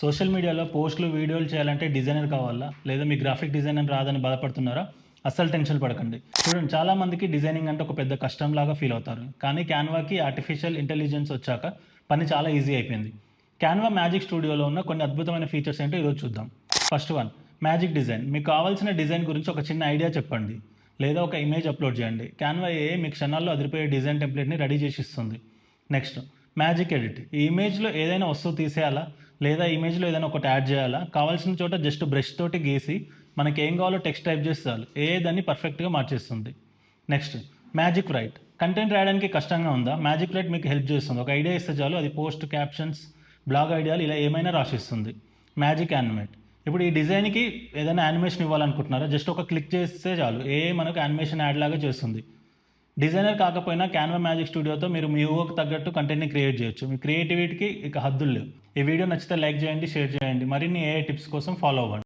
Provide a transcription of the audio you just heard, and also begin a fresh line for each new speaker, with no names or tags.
Social మీడియాలో పోస్టులు, వీడియోలు చేయాలంటే డిజైనర్ కావాలా? లేదా మీ గ్రాఫిక్ డిజైనర్ రాదని బాధపడుతున్నారా? అస్సలు టెన్షన్ పడకండి. చూడండి, చాలామందికి డిజైనింగ్ అంటే ఒక పెద్ద కష్టంలాగా ఫీల్ అవుతారు. కానీ క్యాన్వాకి ఆర్టిఫిషియల్ ఇంటెలిజెన్స్ వచ్చాక పని చాలా ఈజీ అయిపోయింది. క్యాన్వా మ్యాజిక్ స్టూడియోలో ఉన్న కొన్ని అద్భుతమైన ఫీచర్స్ ఏంటో ఈరోజు చూద్దాం. First one, magic design. మీకు కావాల్సిన డిజైన్ గురించి ఒక చిన్న ఐడియా చెప్పండి, లేదా ఒక ఇమేజ్ అప్లోడ్ చేయండి. క్యాన్వా ఏఐ మీ క్షణాల్లో అదిరిపోయే డిజైన్ టెంప్లెట్ని రెడీ చేసి ఇస్తుంది. Next, magic edit. ఈ ఇమేజ్లో ఏదైనా వస్తువు తీసేయాలా, లేదా ఇమేజ్లో ఏదైనా ఒకటి యాడ్ చేయాలా, కావాల్సిన చోట జస్ట్ బ్రష్ తోటి గీసి మనకి ఏం కావాలో టెక్స్ట్ టైప్ చేస్తే చాలు, ఏఐ దాన్ని పర్ఫెక్ట్గా మార్చేస్తుంది. Next, magic right. కంటెంట్ రాయడానికి కష్టంగా ఉందా? మ్యాజిక్ రైట్ మీకు హెల్ప్ చేస్తుంది. ఒక ఐడియా ఇస్తే చాలు, అది పోస్ట్, క్యాప్షన్స్, బ్లాగ్ ఐడియాలు ఇలా ఏమైనా రాసిస్తుంది. Magic animate. ఇప్పుడు ఈ డిజైన్కి ఏదైనా యానిమేషన్ ఇవ్వాలనుకుంటున్నారా? జస్ట్ ఒక క్లిక్ చేస్తే చాలు, ఏఐ మనకు యానిమేషన్ యాడ్ లాగా చేస్తుంది. డిజైనర్ కాకపోయినా క్యాన్వా మ్యాజిక్ స్టూడియోతో మీరు మీ ఊహకు తగ్గట్టు కంటెంట్ని క్రియేట్ చేయొచ్చు. మీ క్రియేటివిటీకి ఇక హద్దులు లేవు. ఈ వీడియో నచ్చితే లైక్ చేయండి, షేర్ చేయండి. మరిన్ని ఏఐ టిప్స్ కోసం ఫాలో అవ్వండి.